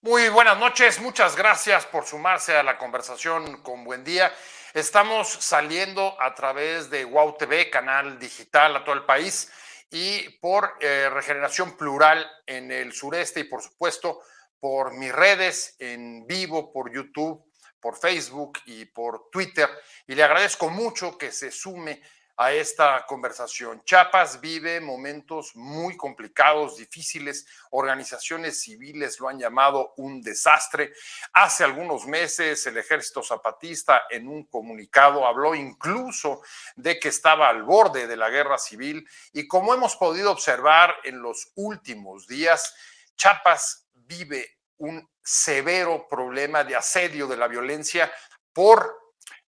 Muy buenas noches, muchas gracias por sumarse a la conversación con Buen Día. Estamos saliendo a través de Wow TV, canal digital a todo el país, y por Regeneración Plural en el sureste y por supuesto por mis redes en vivo, por YouTube, por Facebook y por Twitter. Y le agradezco mucho que se sume a esta conversación. Chiapas vive momentos muy complicados, difíciles. Organizaciones civiles lo han llamado un desastre. Hace algunos meses el Ejército Zapatista en un comunicado habló incluso de que estaba al borde de la guerra civil y como hemos podido observar en los últimos días, Chiapas vive un severo problema de asedio de la violencia por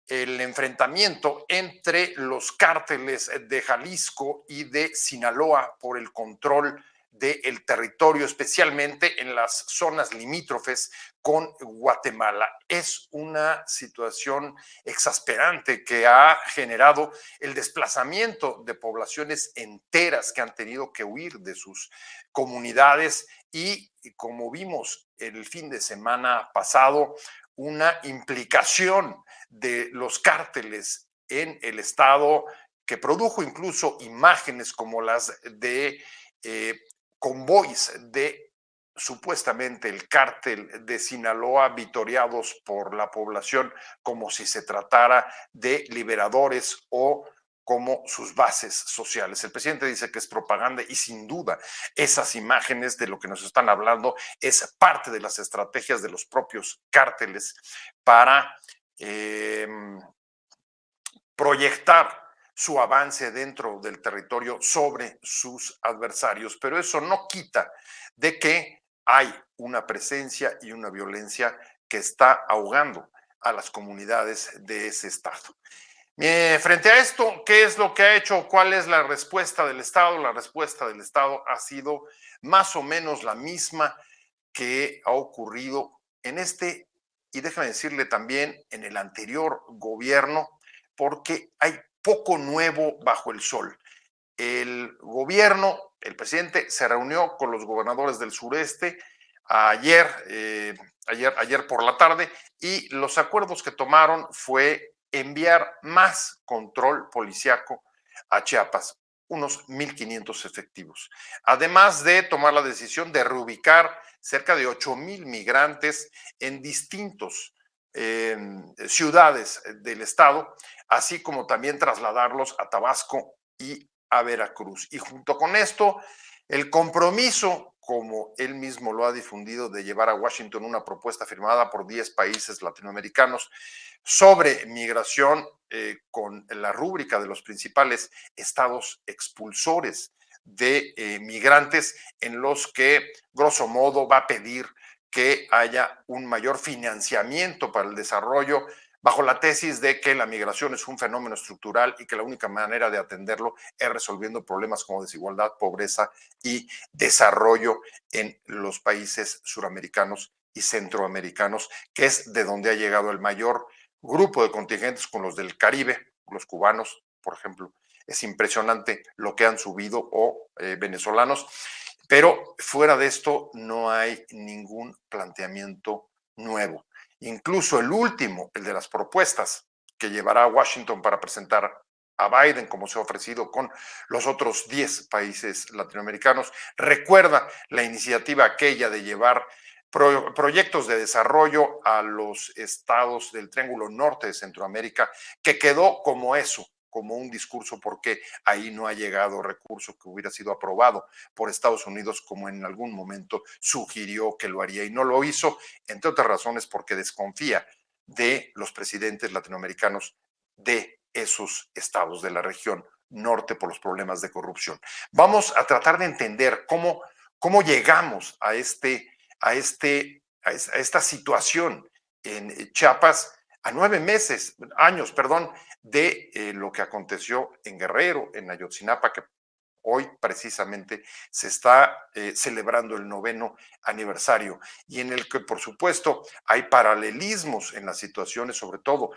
el enfrentamiento entre los cárteles de Jalisco y de Sinaloa por el control del territorio, especialmente en las zonas limítrofes con Guatemala. Es una situación exasperante que ha generado el desplazamiento de poblaciones enteras que han tenido que huir de sus comunidades y, como vimos el fin de semana pasado, una implicación de los cárteles en el estado que produjo incluso imágenes como las de convoys de supuestamente el cártel de Sinaloa vitoreados por la población como si se tratara de liberadores o como sus bases sociales. El presidente dice que es propaganda y sin duda esas imágenes de lo que nos están hablando es parte de las estrategias de los propios cárteles para eh, proyectar su avance dentro del territorio sobre sus adversarios, pero eso no quita de que hay una presencia y una violencia que está ahogando a las comunidades de ese estado. Frente a esto, ¿qué es lo que ha hecho? ¿Cuál es la respuesta del Estado? La respuesta del Estado ha sido más o menos la misma que ha ocurrido en este, y déjame decirle también en el anterior gobierno, porque hay poco nuevo bajo el sol. El gobierno, el presidente se reunió con los gobernadores del sureste ayer por la tarde y los acuerdos que tomaron fue enviar más control policiaco a Chiapas, unos 1,500 efectivos, además de tomar la decisión de reubicar cerca de 8,000 migrantes en distintos ciudades del estado, así como también trasladarlos a Tabasco y a Veracruz. Y junto con esto, el compromiso, como él mismo lo ha difundido, de llevar a Washington una propuesta firmada por 10 países latinoamericanos sobre migración con la rúbrica de los principales estados expulsores de migrantes en los que, grosso modo, va a pedir que haya un mayor financiamiento para el desarrollo bajo la tesis de que la migración es un fenómeno estructural y que la única manera de atenderlo es resolviendo problemas como desigualdad, pobreza y desarrollo en los países suramericanos y centroamericanos, que es de donde ha llegado el mayor grupo de contingentes con los del Caribe, los cubanos, por ejemplo. Es impresionante lo que han subido o venezolanos, pero fuera de esto no hay ningún planteamiento nuevo. Incluso el último, el de las propuestas que llevará a Washington para presentar a Biden, como se ha ofrecido con los otros 10 países latinoamericanos, recuerda la iniciativa aquella de llevar proyectos de desarrollo a los estados del Triángulo Norte de Centroamérica, que quedó como eso, como un discurso, porque ahí no ha llegado recurso que hubiera sido aprobado por Estados Unidos, como en algún momento sugirió que lo haría y no lo hizo, entre otras razones porque desconfía de los presidentes latinoamericanos de esos estados de la región norte por los problemas de corrupción. Vamos a tratar de entender cómo llegamos a esta situación en Chiapas a 9 años, perdón, de lo que aconteció en Guerrero, en Ayotzinapa, que hoy precisamente se está celebrando el 9º aniversario y en el que, por supuesto, hay paralelismos en las situaciones, sobre todo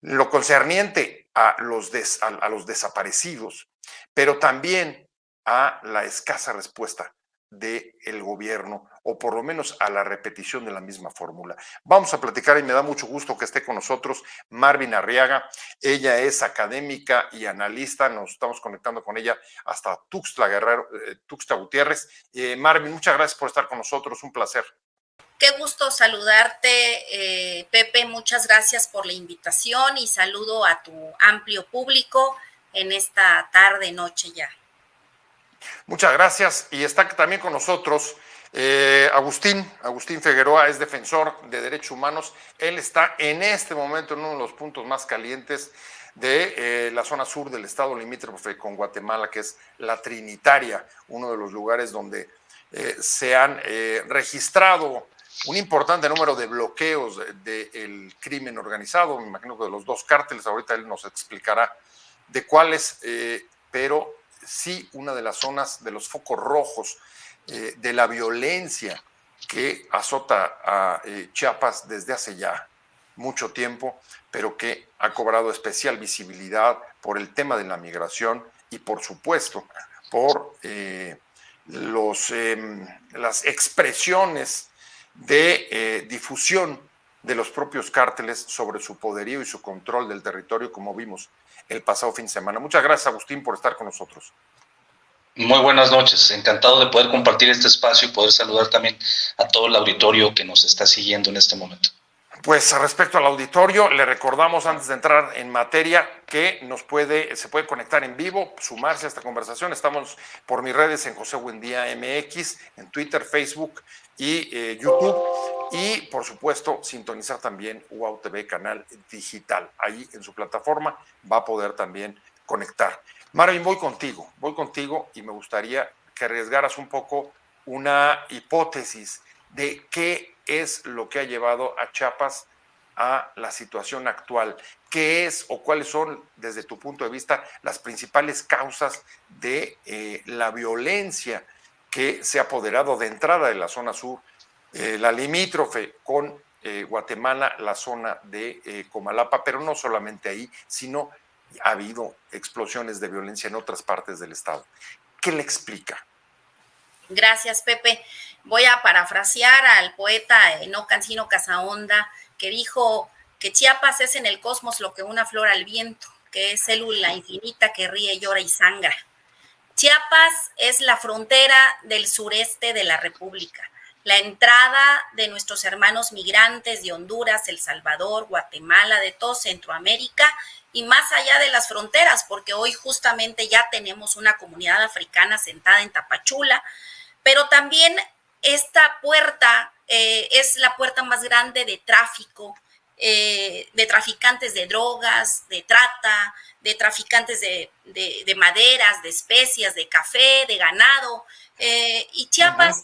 lo concerniente a los desaparecidos, pero también a la escasa respuesta del gobierno o por lo menos a la repetición de la misma fórmula. Vamos a platicar y me da mucho gusto que esté con nosotros Marvin Arriaga. Ella es académica y analista, nos estamos conectando con ella hasta Tuxtla Guerrero, Tuxtla Gutiérrez. Marvin, muchas gracias por estar con nosotros, un placer. Qué gusto saludarte, Pepe, muchas gracias por la invitación y saludo a tu amplio público en esta tarde, noche ya. Muchas gracias y está también con nosotros Agustín Figueroa, es defensor de derechos humanos. Él está en este momento en uno de los puntos más calientes de la zona sur del estado limítrofe con Guatemala, que es la Trinitaria, uno de los lugares donde se han registrado un importante número de bloqueos del crimen organizado, me imagino que de los dos cárteles, ahorita él nos explicará de cuáles, pero sí una de las zonas de los focos rojos de la violencia que azota a Chiapas desde hace ya mucho tiempo, pero que ha cobrado especial visibilidad por el tema de la migración y por supuesto por las expresiones de difusión de los propios cárteles sobre su poderío y su control del territorio, como vimos el pasado fin de semana. Muchas gracias, Agustín, por estar con nosotros. Muy buenas noches, encantado de poder compartir este espacio y poder saludar también a todo el auditorio que nos está siguiendo en este momento. Pues respecto al auditorio, le recordamos antes de entrar en materia que se puede conectar en vivo, sumarse a esta conversación. Estamos por mis redes en José Buendía MX, en Twitter, Facebook y YouTube. Y por supuesto, sintonizar también UAU TV Canal Digital. Ahí en su plataforma va a poder también conectar. Marvin, voy contigo y me gustaría que arriesgaras un poco una hipótesis de qué es lo que ha llevado a Chiapas a la situación actual. ¿Qué es o cuáles son, desde tu punto de vista, las principales causas de la violencia que se ha apoderado de entrada de la zona sur, la limítrofe con Guatemala, la zona de Comalapa, pero no solamente ahí, sino ha habido explosiones de violencia en otras partes del estado? ¿Qué le explica? Gracias, Pepe. Voy a parafrasear al poeta Enoc Cancino Casaonda, que dijo que Chiapas es en el cosmos lo que una flor al viento, que es célula infinita que ríe, llora y sangra. Chiapas es la frontera del sureste de la República, la entrada de nuestros hermanos migrantes de Honduras, El Salvador, Guatemala, de todo Centroamérica y más allá de las fronteras, porque hoy justamente ya tenemos una comunidad africana sentada en Tapachula, pero también esta puerta es la puerta más grande de tráfico, de traficantes de drogas, de trata, de traficantes de maderas, de especias, de café, de ganado. Y Chiapas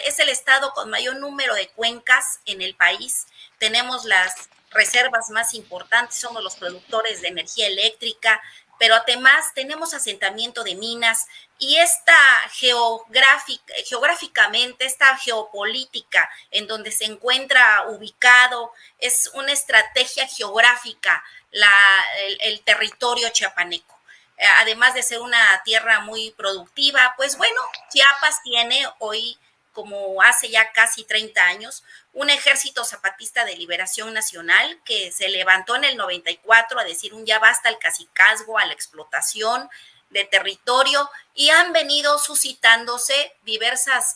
es el estado con mayor número de cuencas en el país. Tenemos las reservas más importantes, somos los productores de energía eléctrica, pero además tenemos asentamiento de minas y esta geográficamente, esta geopolítica en donde se encuentra ubicado, es una estrategia geográfica el territorio chiapaneco. Además de ser una tierra muy productiva, pues bueno, Chiapas tiene hoy, como hace ya casi 30 años, un ejército zapatista de liberación nacional que se levantó en el 94 a decir un ya basta al cacicazgo, a la explotación de territorio, y han venido suscitándose diversos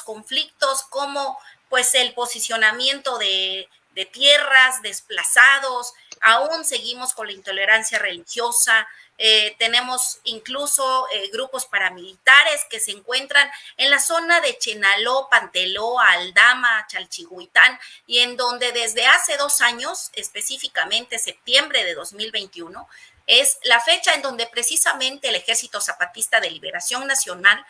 conflictos, como pues el posicionamiento de tierras, desplazados. Aún seguimos con la intolerancia religiosa. Tenemos incluso grupos paramilitares que se encuentran en la zona de Chenaló, Panteló, Aldama, Chalchihuitán, y en donde desde hace 2 años, específicamente septiembre de 2021, es la fecha en donde precisamente el Ejército Zapatista de Liberación Nacional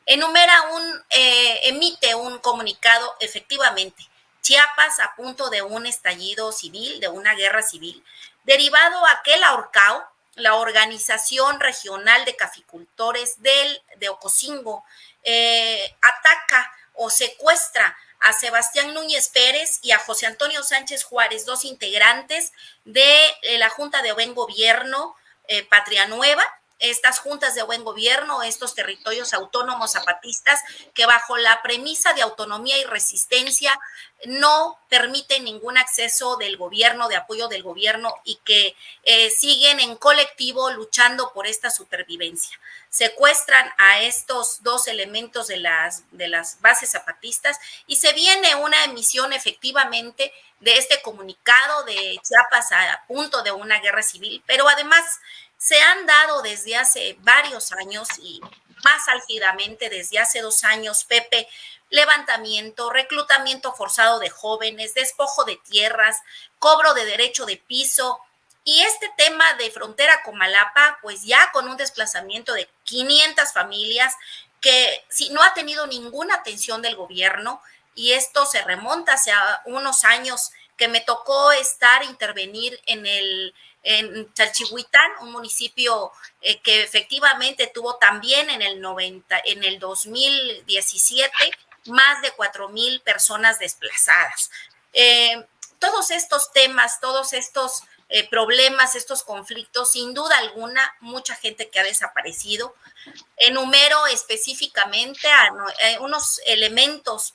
emite un comunicado. Efectivamente, Chiapas a punto de un estallido civil, de una guerra civil, derivado a que la ORCAO, la Organización Regional de Caficultores de Ocosingo, ataca o secuestra a Sebastián Núñez Pérez y a José Antonio Sánchez Juárez, 2 integrantes de la Junta de Buen Gobierno Patria Nueva, estas juntas de buen gobierno, estos territorios autónomos zapatistas que bajo la premisa de autonomía y resistencia no permiten ningún acceso del gobierno, de apoyo del gobierno y que siguen en colectivo luchando por esta supervivencia. Secuestran a estos dos elementos de las bases zapatistas y se viene una emisión efectivamente de este comunicado de Chiapas a punto de una guerra civil, pero además se han dado desde hace varios años y más álgidamente desde hace 2 años, Pepe, levantamiento, reclutamiento forzado de jóvenes, despojo de tierras, cobro de derecho de piso. Y este tema de frontera Comalapa, pues ya con un desplazamiento de 500 familias que si no ha tenido ninguna atención del gobierno, y esto se remonta hacia unos años que me tocó intervenir en Chalchihuitán, un municipio que efectivamente tuvo también en el 2017 más de 4,000 personas desplazadas. Todos estos temas, todos estos problemas, estos conflictos, sin duda alguna, mucha gente que ha desaparecido. Enumero específicamente a unos elementos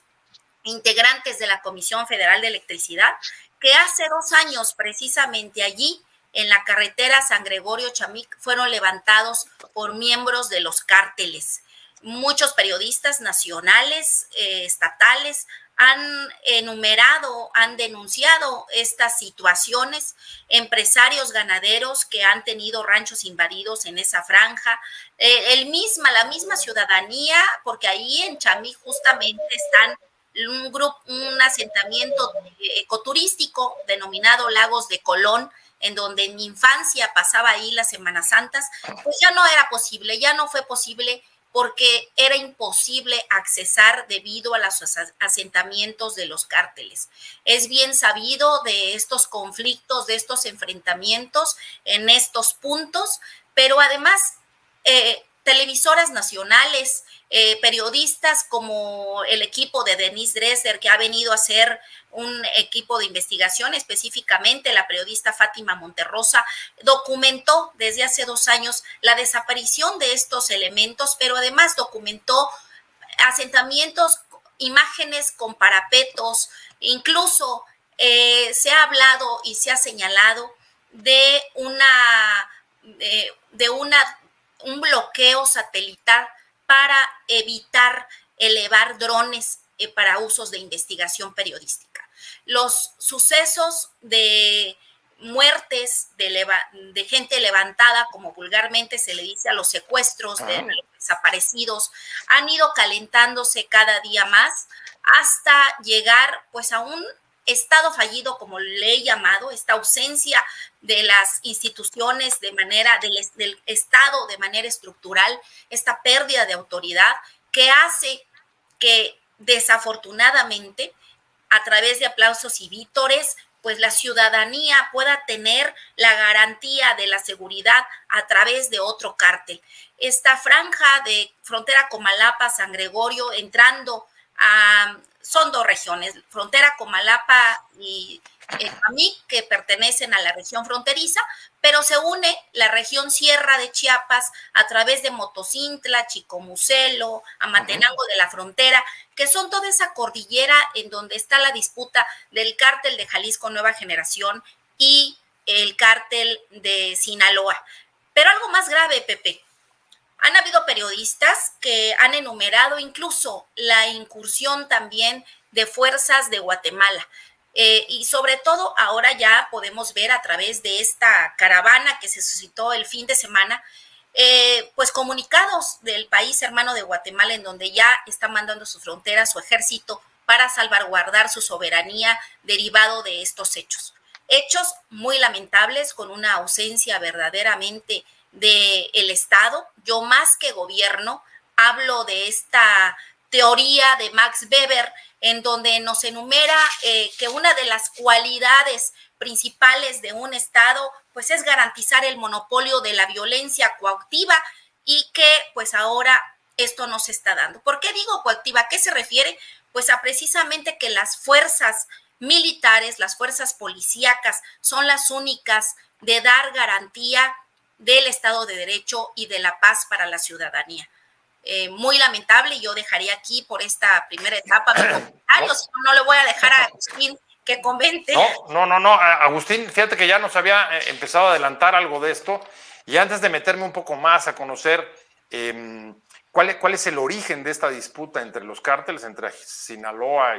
integrantes de la Comisión Federal de Electricidad, que hace 2 años precisamente allí, en la carretera San Gregorio-Chamic, fueron levantados por miembros de los cárteles. Muchos periodistas nacionales, estatales, han enumerado, han denunciado estas situaciones, empresarios ganaderos que han tenido ranchos invadidos en esa franja, la misma ciudadanía, porque ahí en Chamic justamente están un asentamiento ecoturístico denominado Lagos de Colón, en donde en mi infancia pasaba ahí las Semanas Santas, pues ya no era posible, ya no fue posible porque era imposible accesar debido a los asentamientos de los cárteles. Es bien sabido de estos conflictos, de estos enfrentamientos en estos puntos, pero además televisoras nacionales, periodistas como el equipo de Denise Dresser, que ha venido a hacer un equipo de investigación, específicamente la periodista Fátima Monterrosa, documentó desde hace 2 años la desaparición de estos elementos, pero además documentó asentamientos, imágenes con parapetos, incluso se ha hablado y se ha señalado de un bloqueo satelital para evitar elevar drones para usos de investigación periodística. Los sucesos de muertes de gente levantada, como vulgarmente se le dice a los secuestros de los desaparecidos, han ido calentándose cada día más hasta llegar pues a un estado fallido, como le he llamado, esta ausencia de las instituciones del Estado de manera estructural, esta pérdida de autoridad que hace que desafortunadamente a través de aplausos y vítores, pues la ciudadanía pueda tener la garantía de la seguridad a través de otro cártel. Esta franja de frontera Comalapa, San Gregorio, entrando son 2 regiones, frontera Comalapa y Chamic, que pertenecen a la región fronteriza, pero se une la región Sierra de Chiapas a través de Motocintla, Chicomucelo, Amatenango de la Frontera, que son toda esa cordillera en donde está la disputa del cártel de Jalisco Nueva Generación y el cártel de Sinaloa. Pero algo más grave, Pepe. Han habido periodistas que han enumerado incluso la incursión también de fuerzas de Guatemala. Y sobre todo ahora ya podemos ver a través de esta caravana que se suscitó el fin de semana, pues comunicados del país hermano de Guatemala, en donde ya está mandando a su frontera su ejército para salvaguardar su soberanía derivado de estos hechos. Hechos muy lamentables, con una ausencia verdaderamente del Estado. Yo más que gobierno hablo de esta teoría de Max Weber, en donde nos enumera que una de las cualidades principales de un Estado pues es garantizar el monopolio de la violencia coactiva y que pues ahora esto no se está dando. ¿Por qué digo coactiva? ¿A qué se refiere? Pues a precisamente que las fuerzas militares, las fuerzas policíacas son las únicas de dar garantía del Estado de Derecho y de la paz para la ciudadanía. Muy lamentable, yo dejaría aquí por esta primera etapa mi comentario, si no le voy a dejar a Agustín que comente. No, Agustín, fíjate que ya nos había empezado a adelantar algo de esto, y antes de meterme un poco más a conocer cuál es el origen de esta disputa entre los cárteles, entre Sinaloa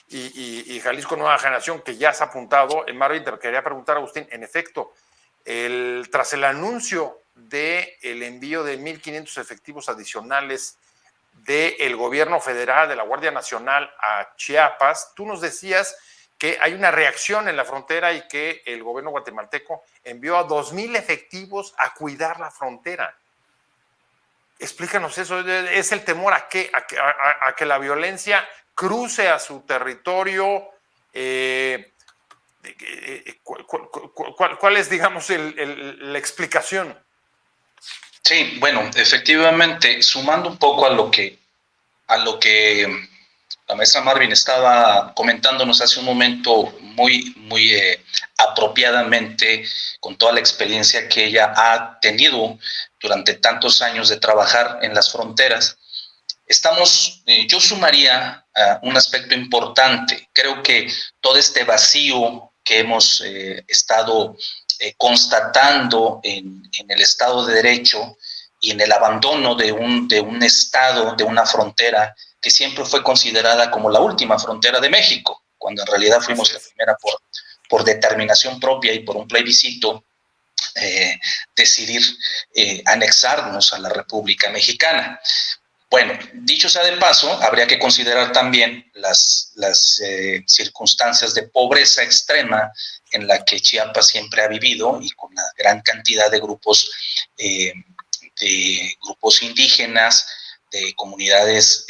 y Jalisco Nueva Generación, que ya se ha apuntado, Marvin, te quería preguntar, Agustín, en efecto, tras el anuncio del envío de 1,500 efectivos adicionales del gobierno federal, de la Guardia Nacional a Chiapas, tú nos decías que hay una reacción en la frontera y que el gobierno guatemalteco envió a 2,000 efectivos a cuidar la frontera. Explícanos eso. ¿Es el temor a qué? ¿A que la violencia cruce a su territorio? ¿Cuál es, digamos, la explicación? Sí, bueno, efectivamente, sumando un poco a lo que la maestra Marvin estaba comentándonos hace un momento muy apropiadamente, con toda la experiencia que ella ha tenido durante tantos años de trabajar en las fronteras, yo sumaría un aspecto importante. Creo que todo este vacío que hemos estado constatando en el Estado de Derecho y en el abandono de un Estado, de una frontera que siempre fue considerada como la última frontera de México, cuando en realidad fuimos la primera por determinación propia y por un plebiscito decidir anexarnos a la República Mexicana. Bueno, dicho sea de paso, habría que considerar también las circunstancias de pobreza extrema en la que Chiapas siempre ha vivido, y con la gran cantidad de grupos indígenas, de comunidades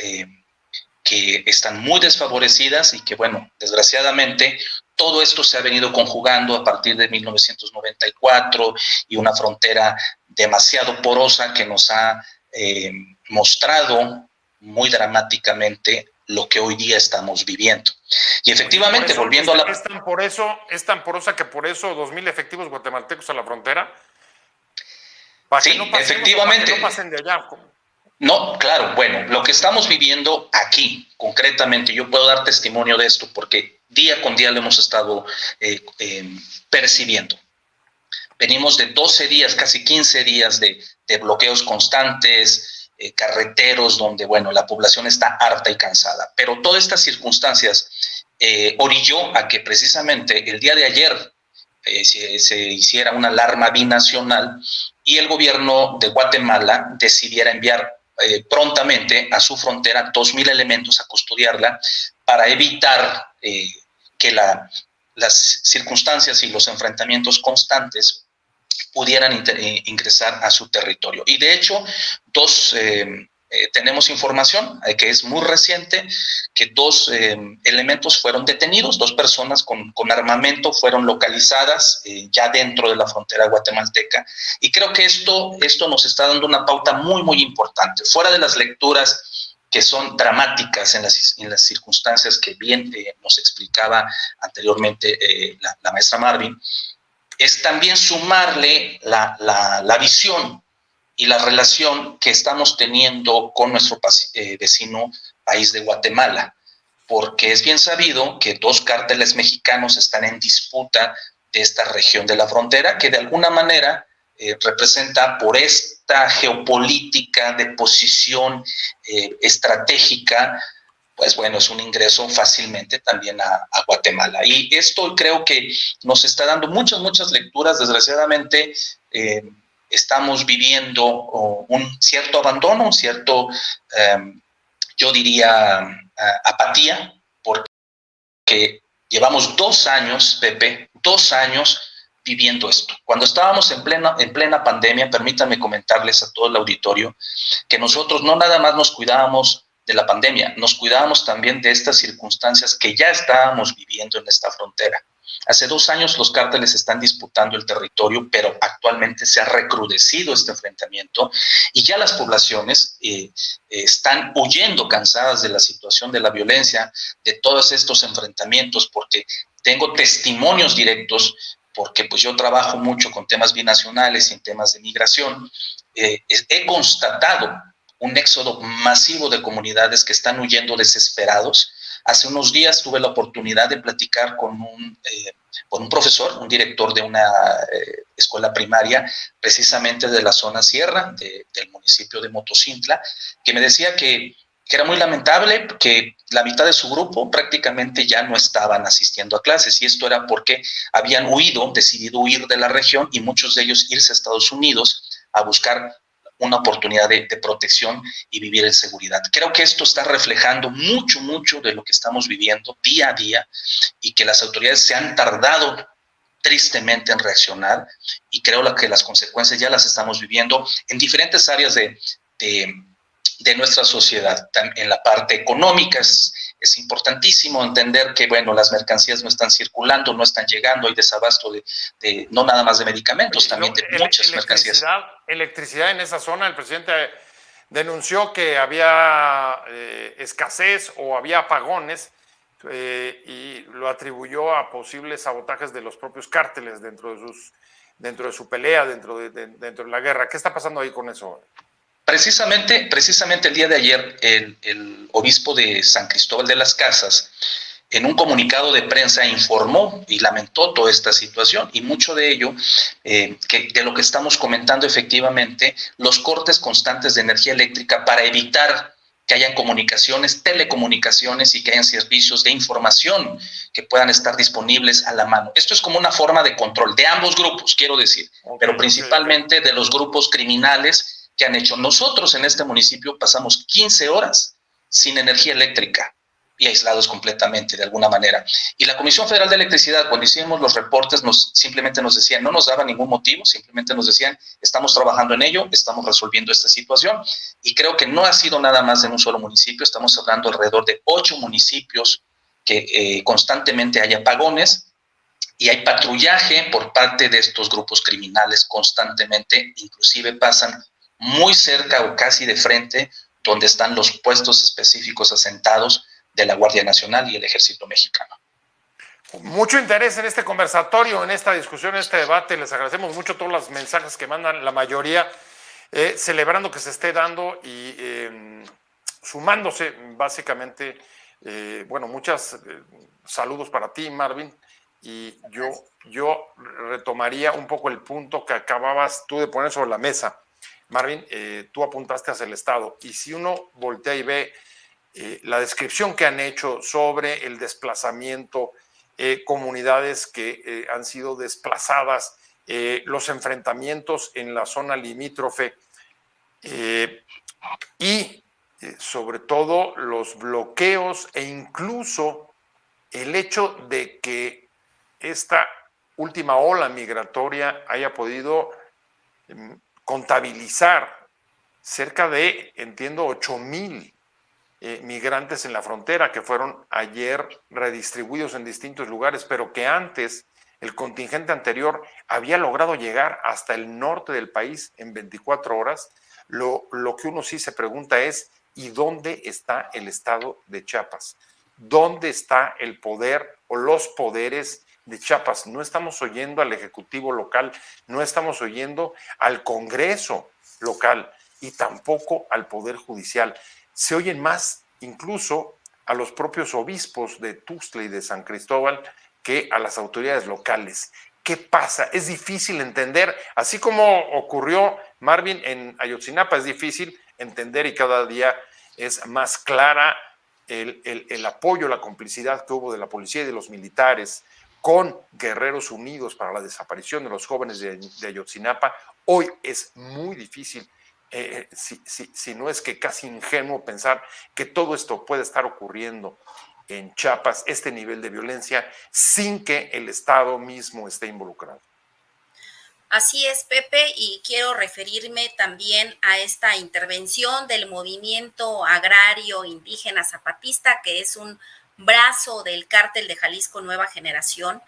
que están muy desfavorecidas y que, bueno, desgraciadamente, todo esto se ha venido conjugando a partir de 1994 y una frontera demasiado porosa que nos ha mostrado muy dramáticamente lo que hoy día estamos viviendo. Y efectivamente, volviendo a la... ¿Es tan porosa que por eso 2,000 efectivos guatemaltecos a la frontera? Sí, efectivamente. Para que no pasen de allá. No, claro, bueno, lo que estamos viviendo aquí, concretamente, yo puedo dar testimonio de esto, porque día con día lo hemos estado percibiendo. Venimos de 12 días, casi 15 días de bloqueos constantes, carreteros, donde, bueno, la población está harta y cansada. Pero todas estas circunstancias orilló a que precisamente el día de ayer se hiciera una alarma binacional y el gobierno de Guatemala decidiera enviar prontamente a su frontera 2,000 elementos a custodiarla para evitar que las circunstancias y los enfrentamientos constantes pudieran ingresar a su territorio. Y de hecho, tenemos información que es muy reciente, que 2 elementos fueron detenidos, 2 personas con armamento fueron localizadas ya dentro de la frontera guatemalteca, y creo que esto nos está dando una pauta muy importante, fuera de las lecturas que son dramáticas en las circunstancias que bien nos explicaba anteriormente la maestra Marvin. Es también sumarle la visión y la relación que estamos teniendo con nuestro vecino país de Guatemala, porque es bien sabido que 2 cárteles mexicanos están en disputa de esta región de la frontera, que de alguna manera representa, por esta geopolítica de posición estratégica, pues bueno, es un ingreso fácilmente también a Guatemala. Y esto creo que nos está dando muchas lecturas. Desgraciadamente, estamos viviendo un cierto abandono, un cierto, yo diría, apatía, porque llevamos 2 años, Pepe, 2 años viviendo esto. Cuando estábamos en plena pandemia, permítanme comentarles a todo el auditorio que nosotros no nada más nos cuidábamos de la pandemia, nos cuidábamos también de estas circunstancias que ya estábamos viviendo en esta frontera. Hace 2 años los cárteles están disputando el territorio, pero actualmente se ha recrudecido este enfrentamiento y ya las poblaciones están huyendo cansadas de la situación de la violencia, de todos estos enfrentamientos, porque tengo testimonios directos porque pues yo trabajo mucho con temas binacionales y en temas de migración, he constatado un éxodo masivo de comunidades que están huyendo desesperados. Hace unos días tuve la oportunidad de platicar con un profesor, un director de una escuela primaria, precisamente de la zona sierra del municipio de Motocintla, que me decía que era muy lamentable que la mitad de su grupo prácticamente ya no estaban asistiendo a clases, y esto era porque habían decidido huir de la región, y muchos de ellos irse a Estados Unidos a buscar una oportunidad de protección y vivir en seguridad. Creo que esto está reflejando mucho de lo que estamos viviendo día a día, y que las autoridades se han tardado tristemente en reaccionar, y creo que las consecuencias ya las estamos viviendo en diferentes áreas de nuestra sociedad. En la parte económica es importantísimo entender que, bueno, las mercancías no están circulando, no están llegando, hay desabasto no nada más de medicamentos, también de muchas mercancías. Electricidad en esa zona, el presidente denunció que había escasez o había apagones, y lo atribuyó a posibles sabotajes de los propios cárteles dentro de su pelea, dentro de la guerra. ¿Qué está pasando ahí con eso? Precisamente el día de ayer, el obispo de San Cristóbal de las Casas, en un comunicado de prensa, informó y lamentó toda esta situación, y mucho de ello, de lo que estamos comentando, efectivamente, los cortes constantes de energía eléctrica para evitar que hayan telecomunicaciones, y que hayan servicios de información que puedan estar disponibles a la mano. Esto es como una forma de control de ambos grupos, quiero decir, pero principalmente de los grupos criminales que han hecho. Nosotros en este municipio pasamos 15 horas sin energía eléctrica y aislados completamente, de alguna manera. Y la Comisión Federal de Electricidad, cuando hicimos los reportes, simplemente nos decían, no nos daban ningún motivo, simplemente nos decían, estamos trabajando en ello, estamos resolviendo esta situación. Y creo que no ha sido nada más en un solo municipio, estamos hablando alrededor de 8 municipios que constantemente hay apagones, y hay patrullaje por parte de estos grupos criminales constantemente, inclusive pasan muy cerca o casi de frente donde están los puestos específicos asentados de la Guardia Nacional y el Ejército Mexicano. Mucho interés en este conversatorio, en esta discusión, en este debate. Les agradecemos mucho todos los mensajes que mandan, la mayoría celebrando que se esté dando y sumándose básicamente. Bueno, muchos saludos para ti, Marvin. Y yo retomaría un poco el punto que acababas tú de poner sobre la mesa. Marvin, tú apuntaste hacia el Estado, y si uno voltea y ve la descripción que han hecho sobre el desplazamiento, comunidades que han sido desplazadas, los enfrentamientos en la zona limítrofe, y sobre todo los bloqueos, e incluso el hecho de que esta última ola migratoria haya podido contabilizar cerca de, entiendo, 8,000 migrantes en la frontera, que fueron ayer redistribuidos en distintos lugares, pero que antes el contingente anterior había logrado llegar hasta el norte del país en 24 horas. Lo que uno sí se pregunta es, ¿y dónde está el estado de Chiapas? ¿Dónde está el poder o los poderes de Chiapas? No estamos oyendo al Ejecutivo local, no estamos oyendo al Congreso local y tampoco al Poder Judicial. Se oyen más incluso a los propios obispos de Tuxtla y de San Cristóbal que a las autoridades locales. ¿Qué pasa? Es difícil entender, así como ocurrió, Marvin, en Ayotzinapa, es difícil entender, y cada día es más clara el apoyo, la complicidad que hubo de la policía y de los militares con Guerreros Unidos para la desaparición de los jóvenes de Ayotzinapa. Hoy es muy difícil, si no es que casi ingenuo, pensar que todo esto puede estar ocurriendo en Chiapas, este nivel de violencia, sin que el Estado mismo esté involucrado. Así es, Pepe, y quiero referirme también a esta intervención del movimiento agrario indígena zapatista, que es un brazo del Cártel de Jalisco Nueva Generación,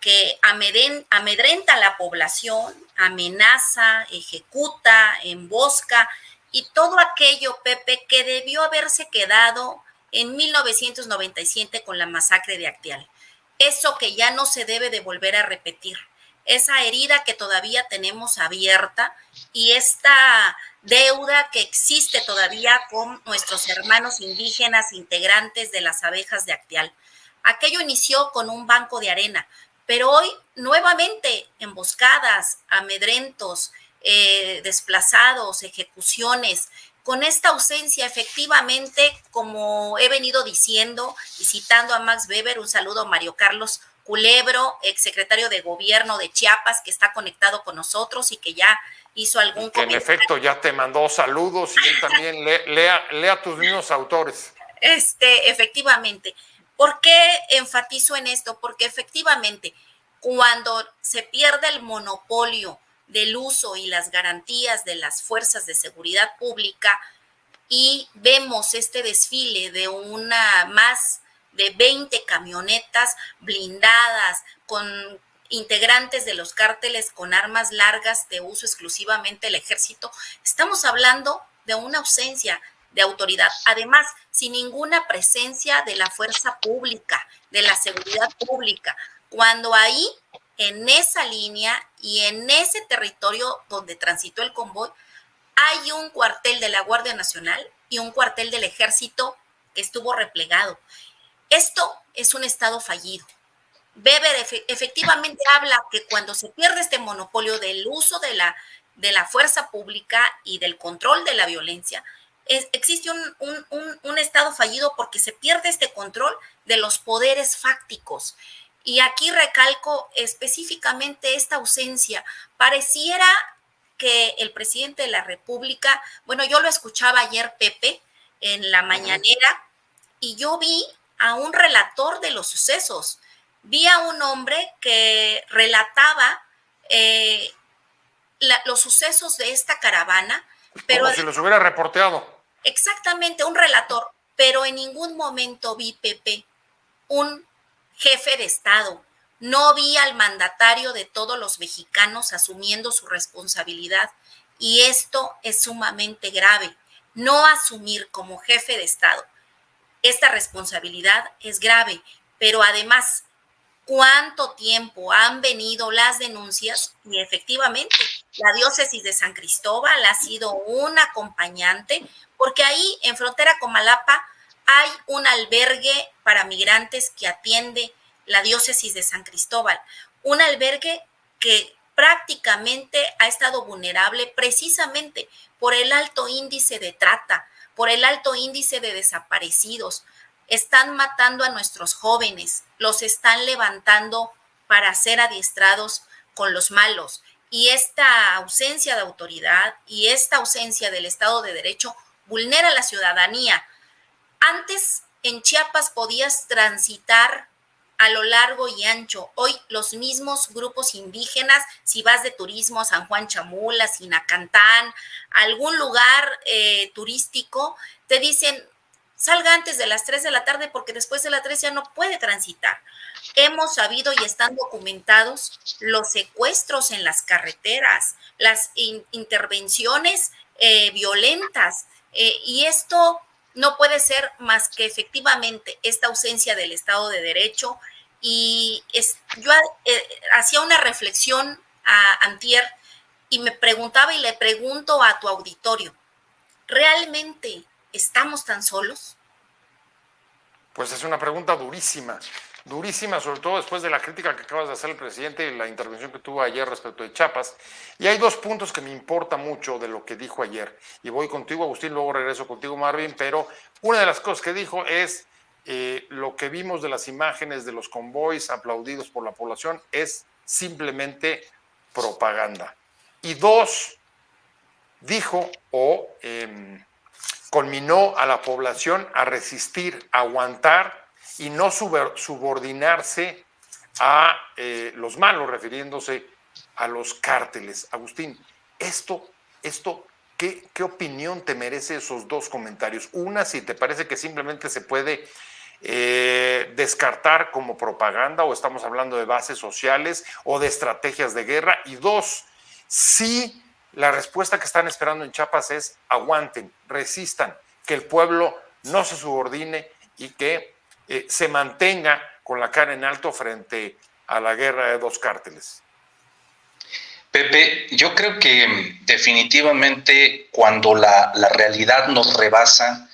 que amedrenta a la población, amenaza, ejecuta, embosca, y todo aquello, Pepe, que debió haberse quedado en 1997 con la masacre de Acteal. Eso que ya no se debe de volver a repetir. esa herida que todavía tenemos abierta y esta deuda que existe todavía con nuestros hermanos indígenas integrantes de las abejas de Acteal. Aquello inició con un banco de arena, pero hoy nuevamente emboscadas, amedrentos, desplazados, ejecuciones, con esta ausencia efectivamente, como he venido diciendo y citando a Max Weber, un saludo a Mario Carlos Culebro, exsecretario de Gobierno de Chiapas, que está conectado con nosotros y que ya hizo algún que en efecto ya te mandó saludos y él también lea tus mismos autores. Efectivamente. ¿Por qué enfatizo en esto? Porque efectivamente, cuando se pierde el monopolio del uso y las garantías de las fuerzas de seguridad pública y vemos este desfile de más de 20 camionetas blindadas con integrantes de los cárteles con armas largas de uso exclusivamente el ejército, estamos hablando de una ausencia de autoridad, además sin ninguna presencia de la fuerza pública, de la seguridad pública, cuando ahí en esa línea y en ese territorio donde transitó el convoy hay un cuartel de la Guardia Nacional y un cuartel del Ejército que estuvo replegado. Esto es un Estado fallido. Weber efectivamente habla que cuando se pierde este monopolio del uso de la fuerza pública y del control de la violencia, existe un Estado fallido porque se pierde este control de los poderes fácticos. Y aquí recalco específicamente esta ausencia. Pareciera que el presidente de la República, bueno, yo lo escuchaba ayer, Pepe, en la mañanera, y yo vi a un relator de los sucesos. Vi a un hombre que relataba los sucesos de esta caravana. Pero como si los hubiera reporteado. Exactamente, un relator, pero en ningún momento vi, Pepe, un jefe de Estado. No vi al mandatario de todos los mexicanos asumiendo su responsabilidad y esto es sumamente grave. No asumir como jefe de Estado esta responsabilidad es grave, pero además, ¿cuánto tiempo han venido las denuncias? Y efectivamente, la diócesis de San Cristóbal ha sido un acompañante, porque ahí en frontera con Malapa hay un albergue para migrantes que atiende la diócesis de San Cristóbal, un albergue que prácticamente ha estado vulnerable precisamente por el alto índice de trata, por el alto índice de desaparecidos. Están matando a nuestros jóvenes, los están levantando para ser adiestrados con los malos. Y esta ausencia de autoridad y esta ausencia del Estado de Derecho vulnera a la ciudadanía. Antes en Chiapas podías transitar a lo largo y ancho. Hoy los mismos grupos indígenas, si vas de turismo a San Juan Chamula, Sinacantán, algún lugar turístico, te dicen, salga antes de las 3 de la tarde porque después de las 3 ya no puede transitar. Hemos sabido y están documentados los secuestros en las carreteras, las intervenciones violentas, y esto no puede ser más que efectivamente esta ausencia del Estado de Derecho. Y yo hacía una reflexión a antier y me preguntaba y le pregunto a tu auditorio, ¿realmente estamos tan solos? Pues es una pregunta durísima, durísima, sobre todo después de la crítica que acabas de hacer el presidente y la intervención que tuvo ayer respecto de Chiapas. Y hay dos puntos que me importa mucho de lo que dijo ayer. Y voy contigo, Agustín, luego regreso contigo, Marvin, pero una de las cosas que dijo es lo que vimos de las imágenes de los convoys aplaudidos por la población es simplemente propaganda. Y dos, dijo conminó a la población a resistir, a aguantar y no subordinarse a los malos, refiriéndose a los cárteles. Agustín, ¿qué opinión te merece esos dos comentarios? Una, si te parece que simplemente se puede descartar como propaganda o estamos hablando de bases sociales o de estrategias de guerra. Y dos, si la respuesta que están esperando en Chiapas es aguanten, resistan, que el pueblo no se subordine y que se mantenga con la cara en alto frente a la guerra de dos cárteles. Pepe, yo creo que definitivamente cuando la realidad nos rebasa,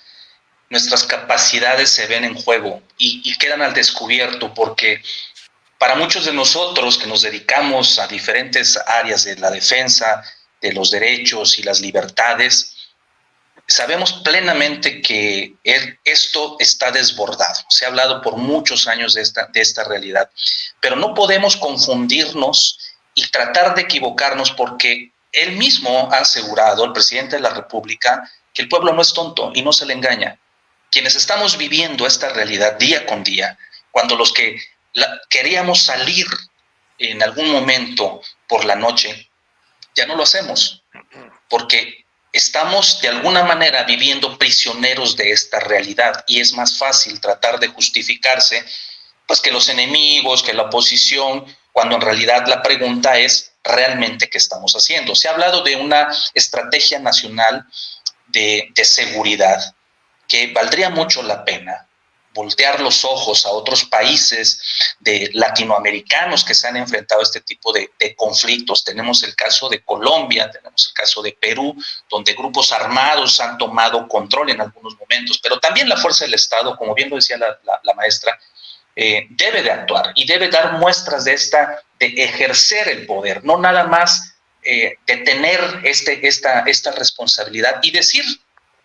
nuestras capacidades se ven en juego y quedan al descubierto, porque para muchos de nosotros que nos dedicamos a diferentes áreas de la defensa de los derechos y las libertades, sabemos plenamente que esto está desbordado. Se ha hablado por muchos años de esta realidad, pero no podemos confundirnos y tratar de equivocarnos, porque él mismo ha asegurado, el presidente de la República, que el pueblo no es tonto y no se le engaña. Quienes estamos viviendo esta realidad día con día, cuando los que queríamos salir en algún momento por la noche, ya no lo hacemos, porque estamos de alguna manera viviendo prisioneros de esta realidad, y es más fácil tratar de justificarse pues que los enemigos, que la oposición, cuando en realidad la pregunta es realmente qué estamos haciendo. Se ha hablado de una estrategia nacional de seguridad que valdría mucho la pena voltear los ojos a otros países de latinoamericanos que se han enfrentado a este tipo de conflictos. Tenemos el caso de Colombia, tenemos el caso de Perú, donde grupos armados han tomado control en algunos momentos, pero también la fuerza del Estado, como bien lo decía la maestra, debe de actuar y debe dar muestras de ejercer el poder, no nada más de tener esta responsabilidad y decir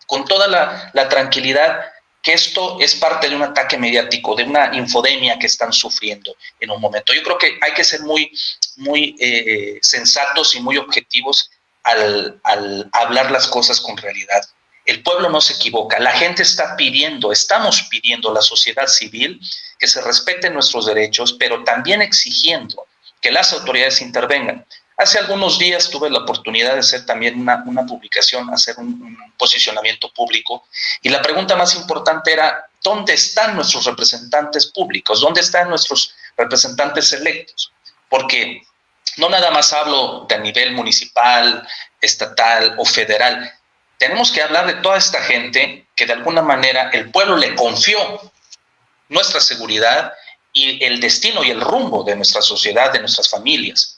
con toda la tranquilidad que esto es parte de un ataque mediático, de una infodemia que están sufriendo en un momento. Yo creo que hay que ser muy sensatos y muy objetivos al hablar las cosas con realidad. El pueblo no se equivoca, la gente estamos pidiendo a la sociedad civil que se respeten nuestros derechos, pero también exigiendo que las autoridades intervengan. Hace algunos días tuve la oportunidad de hacer también una publicación, hacer un posicionamiento público, y la pregunta más importante era: ¿dónde están nuestros representantes públicos? ¿Dónde están nuestros representantes electos? Porque no nada más hablo de nivel municipal, estatal o federal. Tenemos que hablar de toda esta gente que de alguna manera el pueblo le confió nuestra seguridad y el destino y el rumbo de nuestra sociedad, de nuestras familias.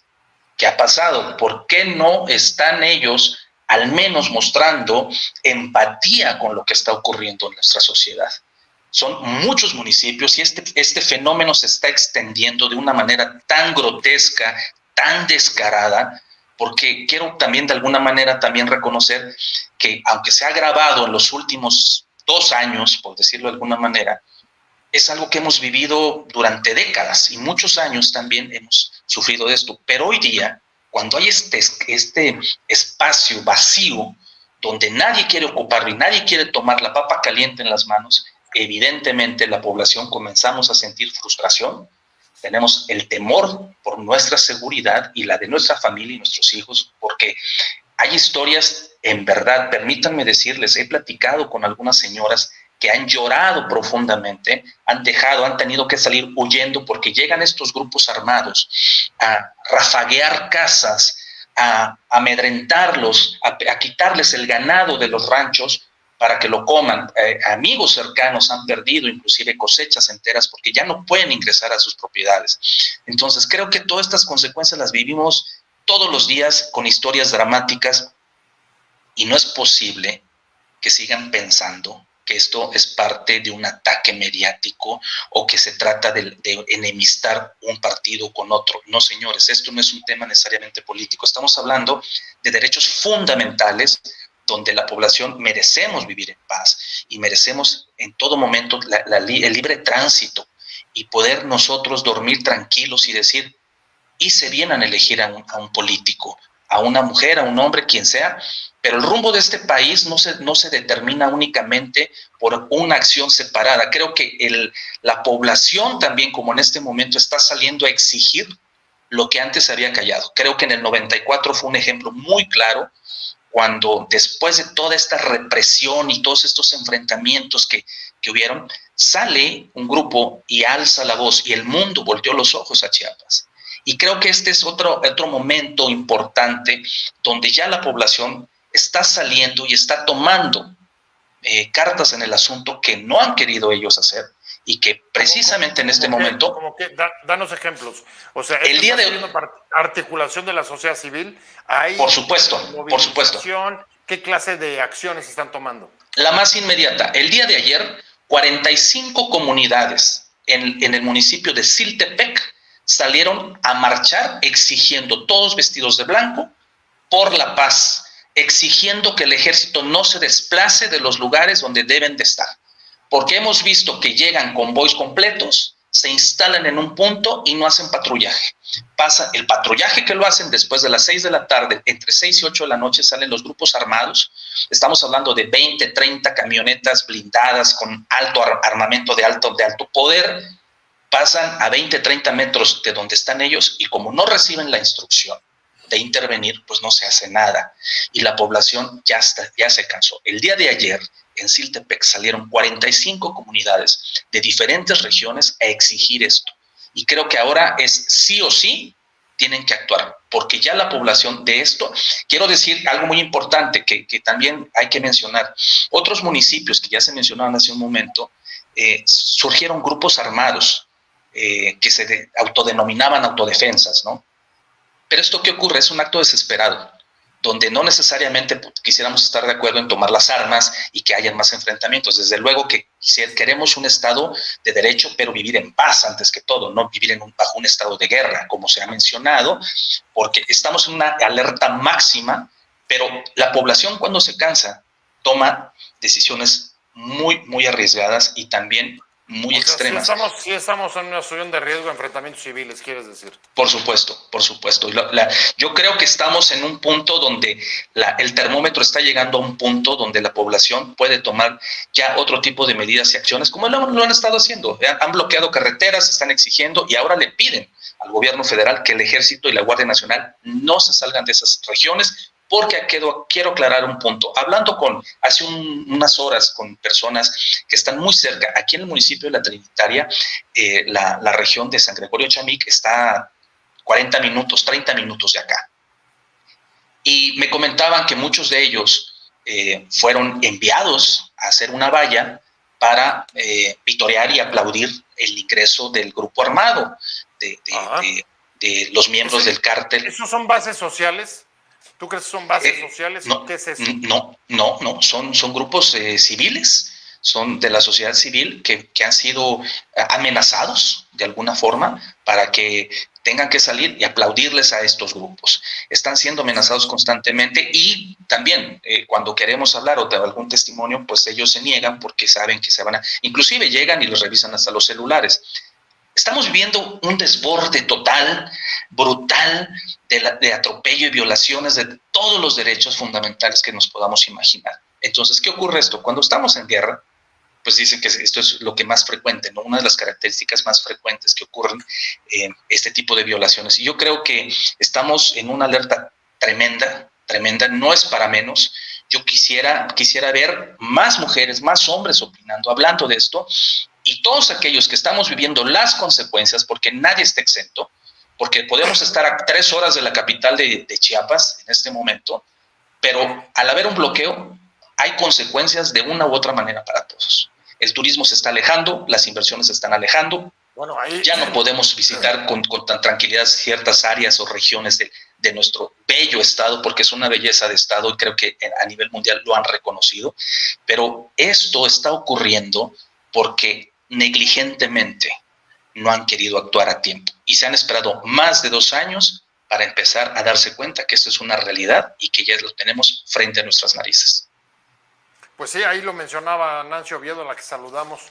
¿Qué ha pasado? ¿Por qué no están ellos al menos mostrando empatía con lo que está ocurriendo en nuestra sociedad? Son muchos municipios y este fenómeno se está extendiendo de una manera tan grotesca, tan descarada, porque quiero también de alguna manera también reconocer que aunque se ha agravado en los últimos 2 años, por decirlo de alguna manera, es algo que hemos vivido durante décadas y muchos años también hemos sufrido de esto. Pero hoy día, cuando hay este espacio vacío donde nadie quiere ocuparlo y nadie quiere tomar la papa caliente en las manos, evidentemente la población comenzamos a sentir frustración. Tenemos el temor por nuestra seguridad y la de nuestra familia y nuestros hijos, porque hay historias, en verdad, permítanme decirles, he platicado con algunas señoras que han llorado profundamente, han tenido que salir huyendo porque llegan estos grupos armados a rafaguear casas, a amedrentarlos, a quitarles el ganado de los ranchos para que lo coman. Amigos cercanos han perdido inclusive cosechas enteras porque ya no pueden ingresar a sus propiedades. Entonces creo que todas estas consecuencias las vivimos todos los días con historias dramáticas, y no es posible que sigan pensando que esto es parte de un ataque mediático o que se trata de enemistar un partido con otro. No, señores, esto no es un tema necesariamente político. Estamos hablando de derechos fundamentales donde la población merecemos vivir en paz y merecemos en todo momento el libre tránsito y poder nosotros dormir tranquilos y decir: hice bien en elegir a un político, a una mujer, a un hombre, quien sea. Pero el rumbo de este país no se determina únicamente por una acción separada. Creo que la población también, como en este momento, está saliendo a exigir lo que antes se había callado. Creo que en el 94 fue un ejemplo muy claro, cuando después de toda esta represión y todos estos enfrentamientos que hubieron, sale un grupo y alza la voz y el mundo volteó los ojos a Chiapas. Y creo que este es otro momento importante donde ya la población está saliendo y está tomando cartas en el asunto que no han querido ellos hacer, y que precisamente en este momento... Danos ejemplos. O sea, el día de hoy, articulación de la sociedad civil, hay por supuesto. ¿Qué clase de acciones están tomando? La más inmediata. El día de ayer, 45 comunidades en el municipio de Siltepec salieron a marchar exigiendo, todos vestidos de blanco, por la paz, exigiendo que el ejército no se desplace de los lugares donde deben de estar. Porque hemos visto que llegan convoys completos, se instalan en un punto y no hacen patrullaje. Pasa el patrullaje que lo hacen después de las 6 de la tarde, entre 6 y 8 de la noche salen los grupos armados. Estamos hablando de 20, 30 camionetas blindadas con alto armamento de alto poder. Pasan a 20, 30 metros de donde están ellos y como no reciben la instrucción de intervenir, pues no se hace nada. Y la población ya se cansó. El día de ayer, en Siltepec, salieron 45 comunidades de diferentes regiones a exigir esto. Y creo que ahora es sí o sí tienen que actuar, porque ya la población de esto, quiero decir algo muy importante que también hay que mencionar. Otros municipios que ya se mencionaron hace un momento, surgieron grupos armados que se autodenominaban autodefensas, ¿no? Pero esto que ocurre es un acto desesperado, donde no necesariamente quisiéramos estar de acuerdo en tomar las armas y que hayan más enfrentamientos. Desde luego que queremos un Estado de derecho, pero vivir en paz antes que todo, no vivir bajo un estado de guerra, como se ha mencionado, porque estamos en una alerta máxima, pero la población cuando se cansa toma decisiones muy, muy arriesgadas y también muy extremas. Sí estamos en una situación de riesgo de enfrentamientos civiles, ¿quieres decir? Por supuesto, por supuesto. Yo creo que estamos en un punto donde el termómetro está llegando a un punto donde la población puede tomar ya otro tipo de medidas y acciones, como lo han estado haciendo. Han bloqueado carreteras, están exigiendo y ahora le piden al gobierno federal que el Ejército y la Guardia Nacional no se salgan de esas regiones, porque quiero aclarar un punto. Hablando hace unas horas con personas que están muy cerca, aquí en el municipio de La Trinitaria, la región de San Gregorio Chamic está 40 minutos, 30 minutos de acá. Y me comentaban que muchos de ellos fueron enviados a hacer una valla para vitorear y aplaudir el ingreso del grupo armado, de los miembros del cártel. ¿Esos son bases sociales? ¿Tú crees que son bases sociales? No, ¿Qué es eso? No, son grupos civiles, son de la sociedad civil que han sido amenazados de alguna forma para que tengan que salir y aplaudirles a estos grupos. Están siendo amenazados constantemente y también cuando queremos hablar o de algún testimonio, pues ellos se niegan porque saben que inclusive llegan y los revisan hasta los celulares. Estamos viviendo un desborde total, brutal, de atropello y violaciones de todos los derechos fundamentales que nos podamos imaginar. Entonces, ¿qué ocurre esto? Cuando estamos en guerra, pues dicen que esto es lo que más frecuente, ¿no? Una de las características más frecuentes que ocurren este tipo de violaciones. Y yo creo que estamos en una alerta tremenda, no es para menos. Yo quisiera ver más mujeres, más hombres opinando, hablando de esto, y todos aquellos que estamos viviendo las consecuencias, porque nadie está exento, porque podemos estar a 3 horas de la capital de Chiapas en este momento, pero al haber un bloqueo, hay consecuencias de una u otra manera para todos. El turismo se está alejando, las inversiones se están alejando, ya no podemos visitar con tan tranquilidad ciertas áreas o regiones de nuestro bello estado, porque es una belleza de estado y creo que a nivel mundial lo han reconocido, pero esto está ocurriendo porque negligentemente no han querido actuar a tiempo y se han esperado más de 2 años para empezar a darse cuenta que esto es una realidad y que ya lo tenemos frente a nuestras narices. Pues sí, ahí lo mencionaba Nancy Oviedo, a la que saludamos,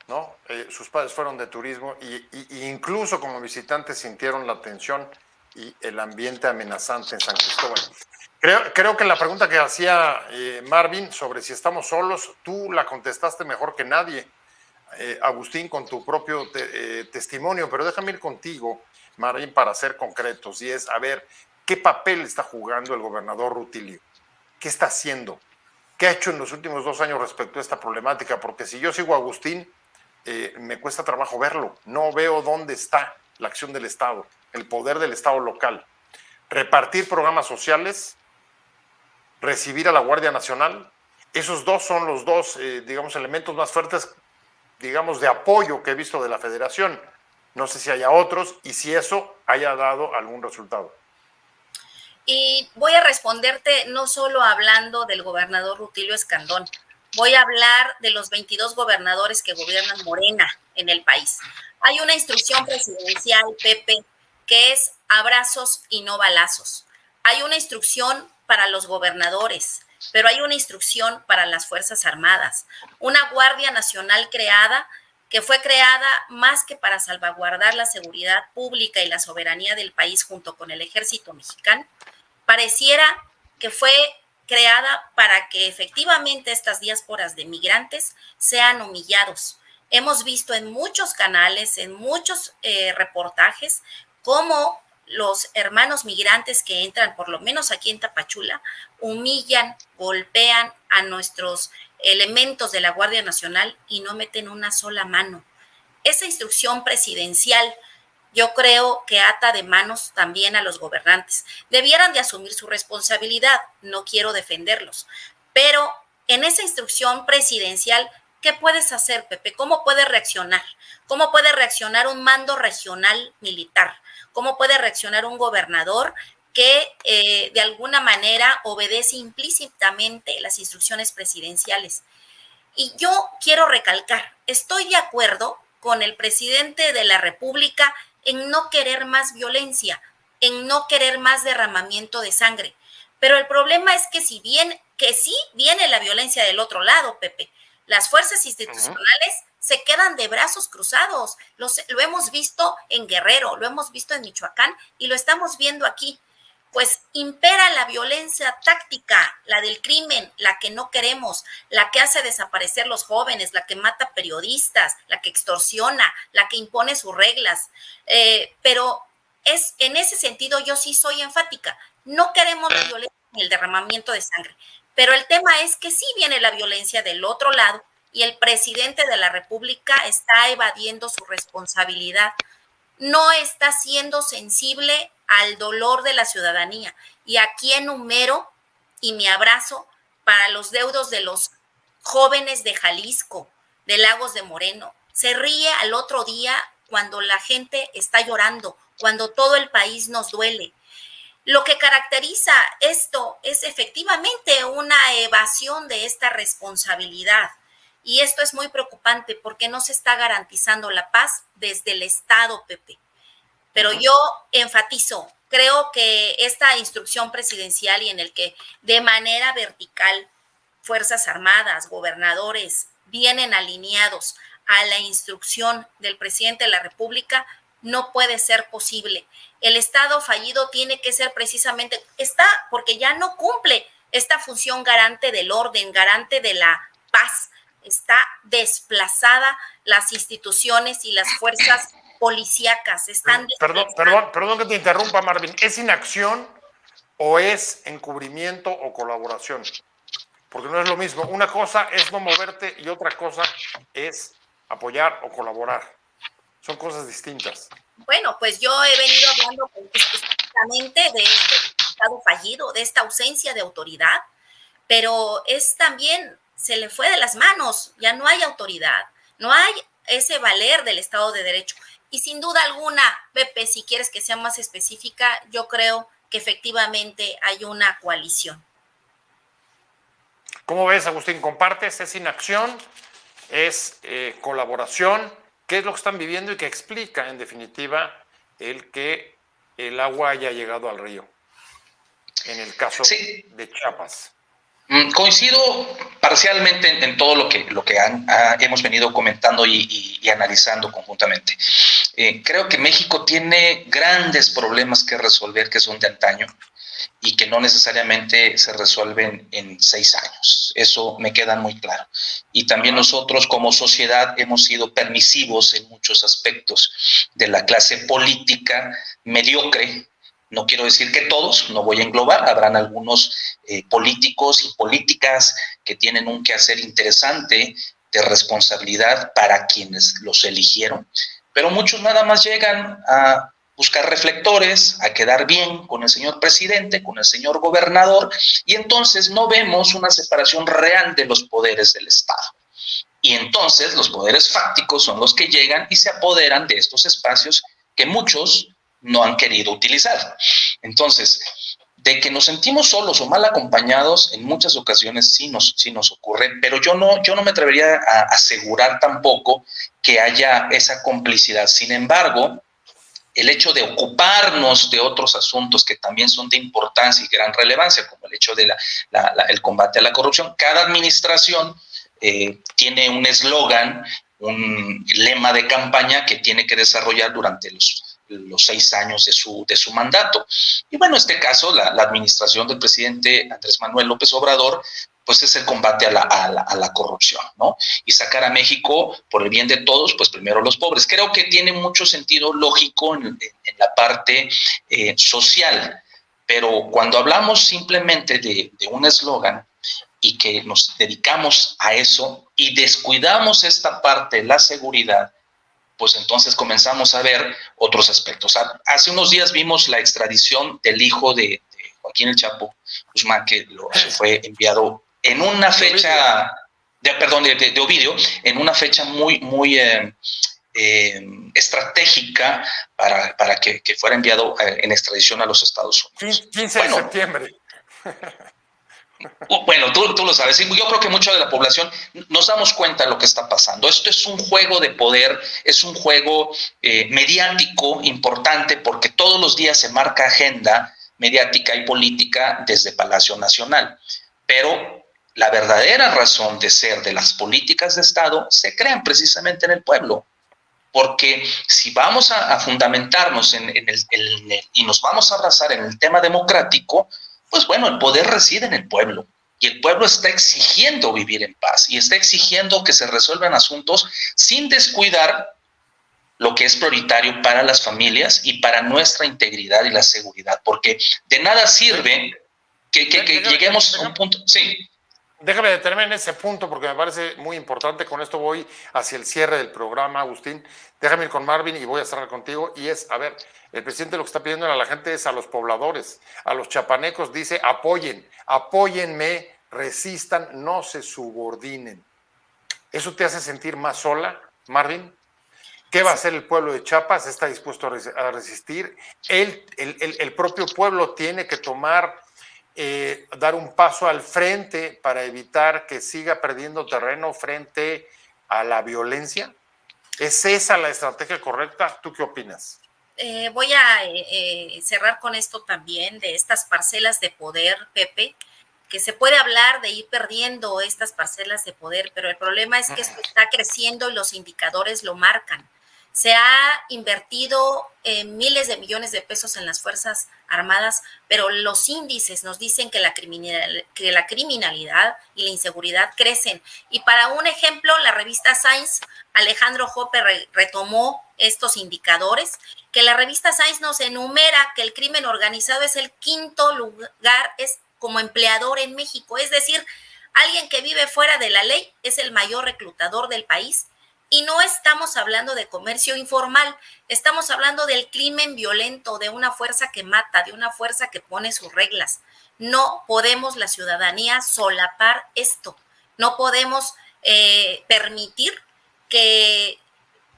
¿no? Sus padres fueron de turismo y incluso como visitantes sintieron la tensión y el ambiente amenazante en San Cristóbal. Creo que la pregunta que hacía Marvin sobre si estamos solos, tú la contestaste mejor que nadie, Agustín, con tu propio testimonio, pero déjame ir contigo, Marvin, para ser concretos, y es, a ver, ¿qué papel está jugando el gobernador Rutilio? ¿Qué está haciendo? ¿Qué ha hecho en los últimos 2 años respecto a esta problemática? Porque si yo sigo a Agustín, me cuesta trabajo verlo. No veo dónde está la acción del Estado, el poder del Estado local. Repartir programas sociales, recibir a la Guardia Nacional, esos dos son los dos, digamos, elementos más fuertes digamos, de apoyo que he visto de la federación. No sé si haya otros y si eso haya dado algún resultado. Y voy a responderte no solo hablando del gobernador Rutilio Escandón, voy a hablar de los 22 gobernadores que gobiernan Morena en el país. Hay una instrucción presidencial, Pepe, que es abrazos y no balazos. Hay una instrucción para los gobernadores, pero hay una instrucción para las Fuerzas Armadas. Una Guardia Nacional creada, que fue creada más que para salvaguardar la seguridad pública y la soberanía del país junto con el ejército mexicano, pareciera que fue creada para que efectivamente estas diásporas de migrantes sean humillados. Hemos visto en muchos canales, en muchos reportajes, cómo los hermanos migrantes que entran, por lo menos aquí en Tapachula, humillan, golpean a nuestros elementos de la Guardia Nacional y no meten una sola mano. Esa instrucción presidencial yo creo que ata de manos también a los gobernantes. Debieran de asumir su responsabilidad, no quiero defenderlos, pero en esa instrucción presidencial, ¿qué puedes hacer, Pepe? ¿Cómo puedes reaccionar? ¿Cómo puede reaccionar un mando regional militar? ¿Cómo puede reaccionar un gobernador que de alguna manera obedece implícitamente las instrucciones presidenciales? Y yo quiero recalcar, estoy de acuerdo con el presidente de la República en no querer más violencia, en no querer más derramamiento de sangre. Pero el problema es que sí viene la violencia del otro lado, Pepe. Las fuerzas institucionales se quedan de brazos cruzados. Lo hemos visto en Guerrero, lo hemos visto en Michoacán y lo estamos viendo aquí. Pues impera la violencia táctica, la del crimen, la que no queremos, la que hace desaparecer los jóvenes, la que mata periodistas, la que extorsiona, la que impone sus reglas. Pero en ese sentido yo sí soy enfática. No queremos la violencia ni el derramamiento de sangre. Pero el tema es que sí viene la violencia del otro lado y el presidente de la República está evadiendo su responsabilidad. No está siendo sensible al dolor de la ciudadanía. Y aquí enumero y mi abrazo para los deudos de los jóvenes de Jalisco, de Lagos de Moreno. Se ríe al otro día cuando la gente está llorando, cuando todo el país nos duele. Lo que caracteriza esto es efectivamente una evasión de esta responsabilidad. Y esto es muy preocupante porque no se está garantizando la paz desde el Estado, Pepe. Pero yo enfatizo, creo que esta instrucción presidencial y en el que de manera vertical Fuerzas Armadas, gobernadores vienen alineados a la instrucción del presidente de la República, no puede ser posible. El Estado fallido tiene que ser precisamente, porque ya no cumple esta función garante del orden, garante de la paz. Está desplazada las instituciones y las fuerzas policíacas. Perdón que te interrumpa, Marvin. ¿Es inacción o es encubrimiento o colaboración? Porque no es lo mismo. Una cosa es no moverte y otra cosa es apoyar o colaborar. Son cosas distintas. Bueno, pues yo he venido hablando específicamente de este Estado fallido, de esta ausencia de autoridad, pero es también, se le fue de las manos, ya no hay autoridad, no hay ese valer del Estado de Derecho. Y sin duda alguna, Pepe, si quieres que sea más específica, yo creo que efectivamente hay una coalición. ¿Cómo ves, Agustín? ¿Compartes? ¿Es inacción? ¿Es colaboración? ¿Qué es lo que están viviendo y que explica, en definitiva, el que el agua haya llegado al río? En el caso de Chiapas. Coincido parcialmente en todo lo que hemos venido comentando y analizando conjuntamente. Creo que México tiene grandes problemas que resolver que son de antaño y que no necesariamente se resuelven en 6 años. Eso me queda muy claro. Y también nosotros como sociedad hemos sido permisivos en muchos aspectos de la clase política mediocre. No quiero decir que todos, no voy a englobar, habrán algunos políticos y políticas que tienen un quehacer interesante de responsabilidad para quienes los eligieron, pero muchos nada más llegan a buscar reflectores, a quedar bien con el señor presidente, con el señor gobernador, y entonces no vemos una separación real de los poderes del Estado. Y entonces los poderes fácticos son los que llegan y se apoderan de estos espacios que muchos no han querido utilizar. Entonces, de que nos sentimos solos o mal acompañados, en muchas ocasiones sí nos ocurre, pero yo no me atrevería a asegurar tampoco que haya esa complicidad. Sin embargo, el hecho de ocuparnos de otros asuntos que también son de importancia y gran relevancia, como el hecho de el combate a la corrupción, cada administración tiene un eslogan, un lema de campaña que tiene que desarrollar durante los 6 años de su mandato. Y bueno, en este caso, la administración del presidente Andrés Manuel López Obrador, pues es el combate a la corrupción, ¿no? Y sacar a México por el bien de todos, pues primero los pobres. Creo que tiene mucho sentido lógico en la parte social, pero cuando hablamos simplemente de un eslogan y que nos dedicamos a eso y descuidamos esta parte de la seguridad, pues entonces comenzamos a ver otros aspectos. Hace unos días vimos la extradición del hijo de Joaquín El Chapo Guzmán, que fue enviado en una fecha, de Ovidio, en una fecha muy estratégica para que fuera enviado en extradición a los Estados Unidos. 15 de septiembre. Bueno, tú lo sabes. Yo creo que mucha de la población nos damos cuenta de lo que está pasando. Esto es un juego de poder, es un juego mediático importante porque todos los días se marca agenda mediática y política desde Palacio Nacional. Pero la verdadera razón de ser de las políticas de Estado se crean precisamente en el pueblo. Porque si vamos a fundamentarnos y nos vamos a basar en el tema democrático, pues bueno, el poder reside en el pueblo y el pueblo está exigiendo vivir en paz y está exigiendo que se resuelvan asuntos sin descuidar lo que es prioritario para las familias y para nuestra integridad y la seguridad, porque de nada sirve que lleguemos a un punto. Sí. Déjame detenerme en ese punto porque me parece muy importante. Con esto voy hacia el cierre del programa, Agustín. Déjame ir con Marvin y voy a cerrar contigo. Y es, a ver, el presidente lo que está pidiendo a la gente es a los pobladores, a los chapanecos, dice, apóyenme, resistan, no se subordinen. ¿Eso te hace sentir más sola, Marvin? ¿Qué va a hacer el pueblo de Chiapas? ¿Está dispuesto a resistir? El propio pueblo tiene que dar un paso al frente para evitar que siga perdiendo terreno frente a la violencia. ¿Es esa la estrategia correcta? ¿Tú qué opinas? Voy a cerrar con esto también de estas parcelas de poder, Pepe, que se puede hablar de ir perdiendo estas parcelas de poder, pero el problema es que esto está creciendo y los indicadores lo marcan. Se ha invertido miles de millones de pesos en las Fuerzas Armadas, pero los índices nos dicen que la criminalidad y la inseguridad crecen. Y para un ejemplo, la revista Science, Alejandro Jope retomó estos indicadores, que la revista Science nos enumera que el crimen organizado es el 5º lugar como empleador en México. Es decir, alguien que vive fuera de la ley es el mayor reclutador del país. Y no estamos hablando de comercio informal, estamos hablando del crimen violento, de una fuerza que mata, de una fuerza que pone sus reglas. No podemos, la ciudadanía, solapar esto. No podemos permitir que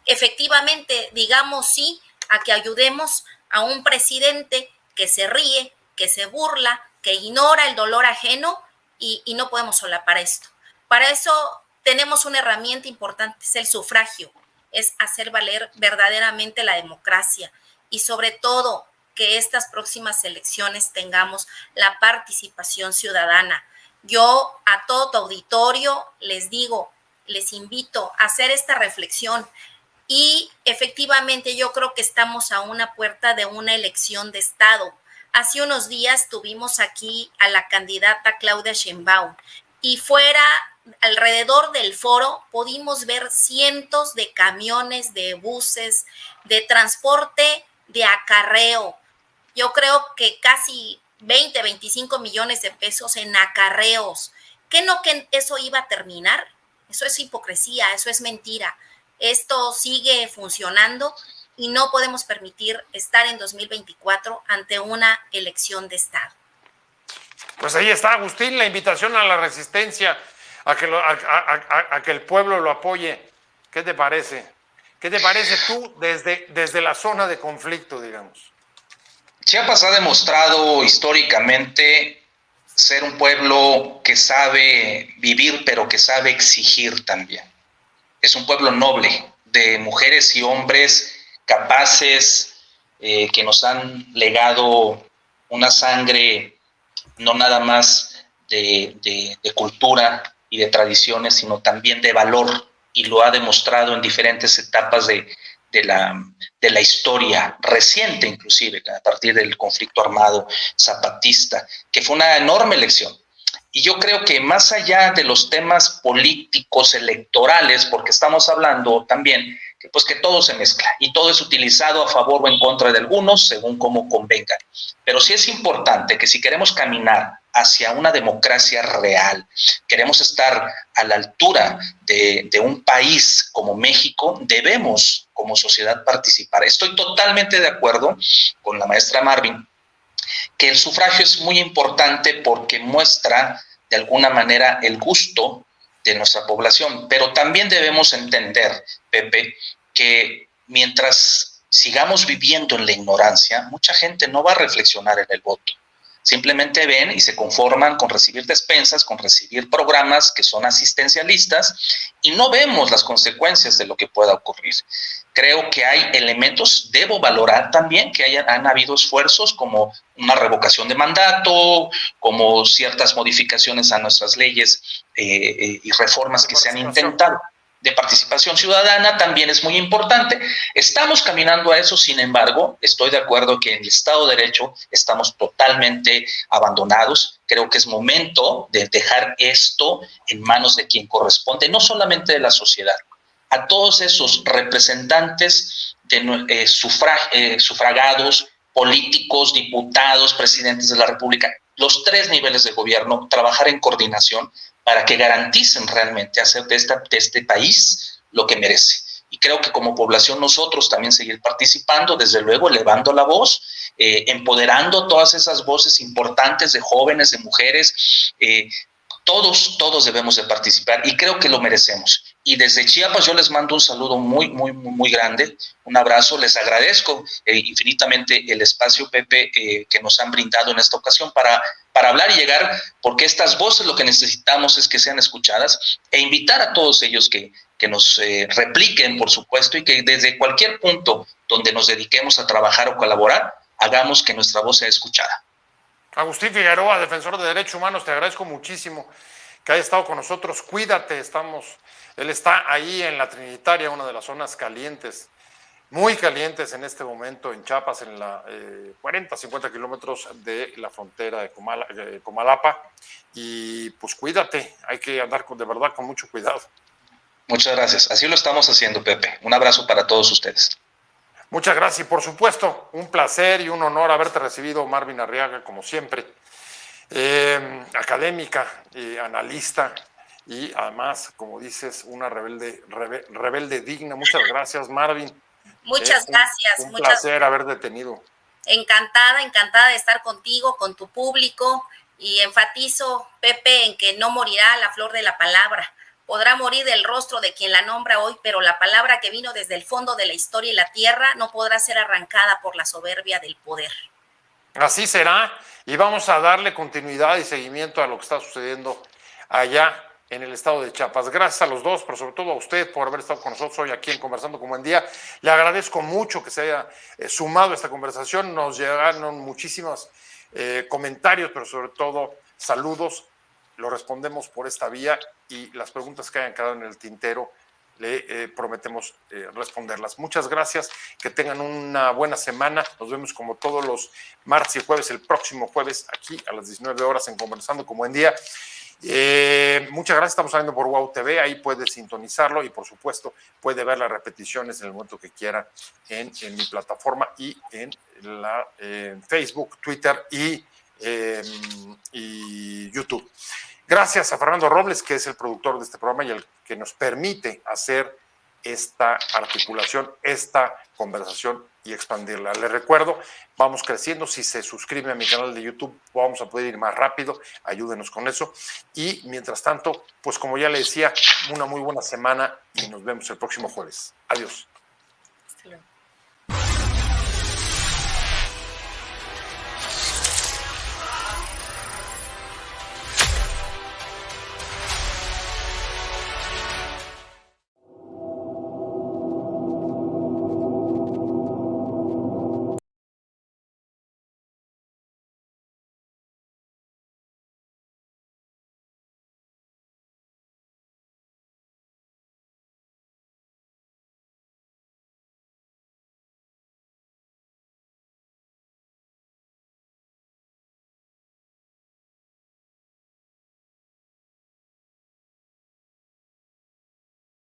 efectivamente digamos sí a que ayudemos a un presidente que se ríe, que se burla, que ignora el dolor ajeno y no podemos solapar esto. Para eso tenemos una herramienta importante, es el sufragio, es hacer valer verdaderamente la democracia y sobre todo que estas próximas elecciones tengamos la participación ciudadana. Yo a todo tu auditorio les digo, les invito a hacer esta reflexión y efectivamente yo creo que estamos a una puerta de una elección de Estado. Hace unos días tuvimos aquí a la candidata Claudia Sheinbaum y alrededor del foro pudimos ver cientos de camiones, de buses, de transporte, de acarreo. Yo creo que casi 20, 25 millones de pesos en acarreos. ¿Que eso iba a terminar? Eso es hipocresía, eso es mentira. Esto sigue funcionando y no podemos permitir estar en 2024 ante una elección de Estado. Pues ahí está, Agustín, la invitación a la resistencia. a que el pueblo lo apoye. ¿Qué te parece? ¿Qué te parece tú desde la zona de conflicto, digamos? Chiapas ha demostrado históricamente ser un pueblo que sabe vivir, pero que sabe exigir también. Es un pueblo noble, de mujeres y hombres capaces, que nos han legado una sangre no nada más de cultura y de tradiciones, sino también de valor, y lo ha demostrado en diferentes etapas de la historia reciente, inclusive a partir del conflicto armado zapatista, que fue una enorme lección. Y yo creo que más allá de los temas políticos, electorales, porque estamos hablando también que todo se mezcla y todo es utilizado a favor o en contra de algunos según cómo convenga. Pero sí es importante que si queremos caminar hacia una democracia real, queremos estar a la altura de un país como México, debemos como sociedad participar. Estoy totalmente de acuerdo con la maestra Marvin que el sufragio es muy importante porque muestra de alguna manera el gusto de nuestra población, pero también debemos entender, Pepe, que mientras sigamos viviendo en la ignorancia, mucha gente no va a reflexionar en el voto. Simplemente ven y se conforman con recibir despensas, con recibir programas que son asistencialistas y no vemos las consecuencias de lo que pueda ocurrir. Creo que hay elementos, debo valorar también que han habido esfuerzos como una revocación de mandato, como ciertas modificaciones a nuestras leyes y reformas que se han intentado. De participación ciudadana también es muy importante. Estamos caminando a eso, sin embargo, estoy de acuerdo que en el Estado de Derecho estamos totalmente abandonados. Creo que es momento de dejar esto en manos de quien corresponde, no solamente de la sociedad, a todos esos representantes de sufragados, políticos, diputados, presidentes de la República, los 3 niveles de gobierno, trabajar en coordinación para que garanticen realmente hacer de este país lo que merece. Y creo que como población nosotros también seguir participando, desde luego elevando la voz, empoderando todas esas voces importantes de jóvenes, de mujeres, todos debemos de participar y creo que lo merecemos. Y desde Chiapas yo les mando un saludo muy, muy, muy grande, un abrazo, les agradezco infinitamente el espacio, Pepe, que nos han brindado en esta ocasión para hablar y llegar, porque estas voces lo que necesitamos es que sean escuchadas e invitar a todos ellos que nos repliquen, por supuesto, y que desde cualquier punto donde nos dediquemos a trabajar o colaborar, hagamos que nuestra voz sea escuchada. Agustín Figueroa, defensor de derechos humanos, te agradezco muchísimo que haya estado con nosotros. Cuídate, él está ahí en la Trinitaria, una de las zonas calientes, muy calientes en este momento en Chiapas, en la 40, 50 kilómetros de la frontera de Comalapa. Y pues cuídate, hay que andar de verdad con mucho cuidado. Muchas gracias, así lo estamos haciendo, Pepe. Un abrazo para todos ustedes. Muchas gracias y por supuesto, un placer y un honor haberte recibido, Marvin Arriaga, como siempre, académica, analista y además, como dices, una rebelde digna. Muchas gracias, Marvin. Muchas gracias. Un placer haberte tenido. Encantada de estar contigo, con tu público, y enfatizo, Pepe, en que no morirá la flor de la palabra. Podrá morir del rostro de quien la nombra hoy, pero la palabra que vino desde el fondo de la historia y la tierra no podrá ser arrancada por la soberbia del poder. Así será, y vamos a darle continuidad y seguimiento a lo que está sucediendo allá en el estado de Chiapas. Gracias a los dos, pero sobre todo a usted por haber estado con nosotros hoy aquí en Conversando con Buen Día. Le agradezco mucho que se haya sumado a esta conversación. Nos llegaron muchísimos comentarios, pero sobre todo saludos. Lo respondemos por esta vía y las preguntas que hayan quedado en el tintero le prometemos responderlas. Muchas gracias, que tengan una buena semana. Nos vemos como todos los martes y jueves, el próximo jueves aquí a las 19 horas en Conversando con Buen Día. Muchas gracias, estamos saliendo por WOW TV, ahí puede sintonizarlo y por supuesto puede ver las repeticiones en el momento que quiera en mi plataforma y en Facebook, Twitter y YouTube. Gracias a Fernando Robles, que es el productor de este programa y el que nos permite hacer esta articulación, esta conversación y expandirla. Les recuerdo, vamos creciendo. Si se suscriben a mi canal de YouTube, vamos a poder ir más rápido. Ayúdenos con eso. Y mientras tanto, pues como ya le decía, una muy buena semana y nos vemos el próximo jueves. Adiós. Hasta luego.